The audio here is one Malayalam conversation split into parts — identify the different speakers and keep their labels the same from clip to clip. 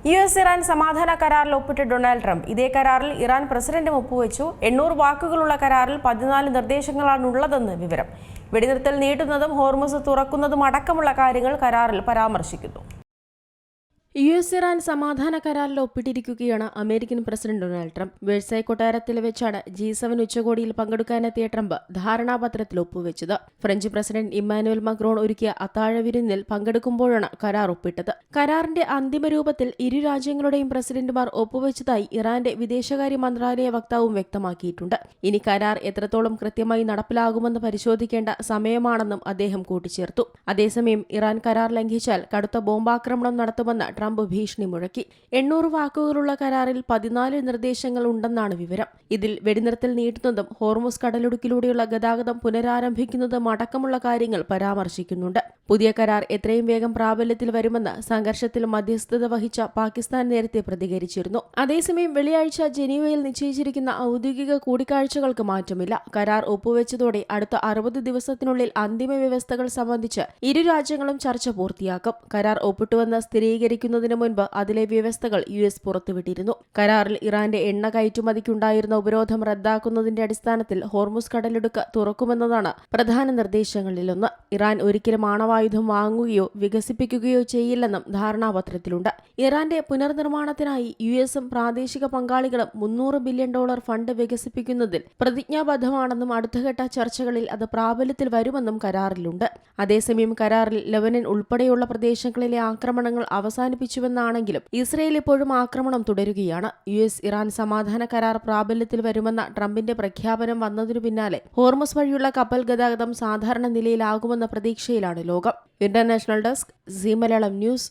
Speaker 1: US-ഇറാൻ സമാധാന കരാറിൽ ഒപ്പിട്ട ഡൊണാൾഡ് ട്രംപ് ഇതേ കരാറിൽ ഇറാൻ പ്രസിഡന്റും ഒപ്പുവെച്ചു. 800 വാക്കുകളുള്ള കരാറിൽ 14 നിർദ്ദേശങ്ങളാണുള്ളതെന്ന് വിവരം. വെടിനിർത്തൽ നീട്ടുന്നതും ഹോർമുസ് തുറക്കുന്നതും അടക്കമുള്ള കാര്യങ്ങൾ കരാറിൽ പരാമർശിക്കുന്നു. US-ഇറാൻ സമാധാന കരാറിൽ ഒപ്പിട്ടിരിക്കുകയാണ് അമേരിക്കൻ പ്രസിഡന്റ് ഡൊണാൾഡ് ട്രംപ്. വെഴ്സായ് കൊട്ടാരത്തിൽ വെച്ചാണ് G7 ഉച്ചകോടിയിൽ പങ്കെടുക്കാനെത്തിയ ട്രംപ് ധാരണാപത്രത്തിൽ ഒപ്പുവെച്ചത്. ഫ്രഞ്ച് പ്രസിഡന്റ് ഇമ്മാനുവൽ മക്രോൺ ഒരുക്കിയ അത്താഴവിരുന്നിൽ പങ്കെടുക്കുമ്പോഴാണ് കരാർ ഒപ്പിട്ടത്. കരാറിന്റെ അന്തിമ രൂപത്തിൽ ഇരു രാജ്യങ്ങളുടെയും പ്രസിഡന്റുമാർ ഒപ്പുവെച്ചതായി ഇറാന്റെ വിദേശകാര്യ മന്ത്രാലയ വക്താവും വ്യക്തമാക്കിയിട്ടുണ്ട്. ഇനി കരാർ എത്രത്തോളം കൃത്യമായി നടപ്പിലാകുമെന്ന് പരിശോധിക്കേണ്ട സമയമാണെന്നും അദ്ദേഹം കൂട്ടിച്ചേർത്തു. അതേസമയം ഇറാൻ കരാർ ലംഘിച്ചാൽ കടുത്ത ബോംബാക്രമണം നടത്തുമെന്ന് ട്രംപ് ഭീഷണി മുഴക്കി. 800 വാക്കുകളുള്ള കരാറിൽ 14 നിർദ്ദേശങ്ങൾ ഉണ്ടെന്നാണ് വിവരം. ഇതിൽ വെടിനിർത്തൽ നീട്ടുന്നതും ഹോർമുസ് കടലിടുക്കിലൂടെയുള്ള ഗതാഗതം പുനരാരംഭിക്കുന്നതും അടക്കമുള്ള കാര്യങ്ങൾ പരാമർശിക്കുന്നുണ്ട്. പുതിയ കരാർ എത്രയും വേഗം പ്രാബല്യത്തിൽ വരുമെന്ന് സംഘർഷത്തിൽ മധ്യസ്ഥത വഹിച്ച പാകിസ്ഥാൻ നേരത്തെ പ്രതികരിച്ചിരുന്നു. അതേസമയം വെള്ളിയാഴ്ച ജനീവയിൽ നിശ്ചയിച്ചിരിക്കുന്ന ഔദ്യോഗിക കൂടിക്കാഴ്ചകൾക്ക് മാറ്റമില്ല. കരാർ ഒപ്പുവെച്ചതോടെ അടുത്ത 60 ദിവസത്തിനുള്ളിൽ അന്തിമ വ്യവസ്ഥകൾ സംബന്ധിച്ച് ഇരു രാജ്യങ്ങളും ചർച്ച പൂർത്തിയാക്കും. കരാർ ഒപ്പിട്ടുവെന്ന് സ്ഥിരീകരിക്കുന്നതിന് മുൻപ് അതിലെ വ്യവസ്ഥകൾ US പുറത്തുവിട്ടിരുന്നു. കരാറിൽ ഇറാന്റെ എണ്ണ കയറ്റുമതിക്കുണ്ടായിരുന്ന ഉപരോധം റദ്ദാക്കുന്നതിന്റെ അടിസ്ഥാനത്തിൽ ഹോർമുസ് കടലിടുക്ക് തുറക്കുമെന്നതാണ് പ്രധാന നിർദ്ദേശങ്ങളിലൊന്ന്. ഇറാൻ ഒരിക്കലും ആണവായുധം വാങ്ങുകയോ വികസിപ്പിക്കുകയോ ചെയ്യില്ലെന്നും ധാരണാപത്രത്തിലുണ്ട്. ഇറാന്റെ പുനർനിർമ്മാണത്തിനായി US-ഉം പ്രാദേശിക പങ്കാളികളും $300 ബില്യൺ ഫണ്ട് വികസിപ്പിക്കുന്നതിൽ പ്രതിജ്ഞാബദ്ധമാണെന്നും അടുത്തഘട്ട ചർച്ചകളിൽ അത് പ്രാബല്യത്തിൽ വരുമെന്നും കരാറിലുണ്ട്. അതേസമയം കരാറിൽ ലെബനൻ ഉൾപ്പെടെയുള്ള പ്രദേശങ്ങളിലെ ആക്രമണങ്ങൾ അവസാനിപ്പിച്ചുവെന്നാണെങ്കിലും ഇസ്രയേൽ ഇപ്പോഴും ആക്രമണം തുടരുകയാണ്. US-ഇറാൻ സമാധാന കരാർ പ്രാബല്യത്തിൽ വരുമെന്ന ട്രംപിന്റെ പ്രഖ്യാപനം വന്നതിനു പിന്നാലെ ഹോർമുസ് വഴിയുള്ള കപ്പൽ ഗതാഗതം സാധാരണ നിലയിലാകുമെന്ന പ്രതീക്ഷയിലാണ് ലോകം. International desk, Zee Malayalam news.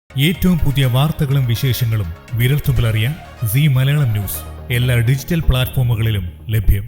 Speaker 2: ഏറ്റവും പുതിയ വാർത്തകളും വിശേഷങ്ങളും വിരൽത്തുമ്പിലറിയാൻ സീ മലയാളം ന്യൂസ് എല്ലാ ഡിജിറ്റൽ പ്ലാറ്റ്ഫോമുകളിലും ലഭ്യം.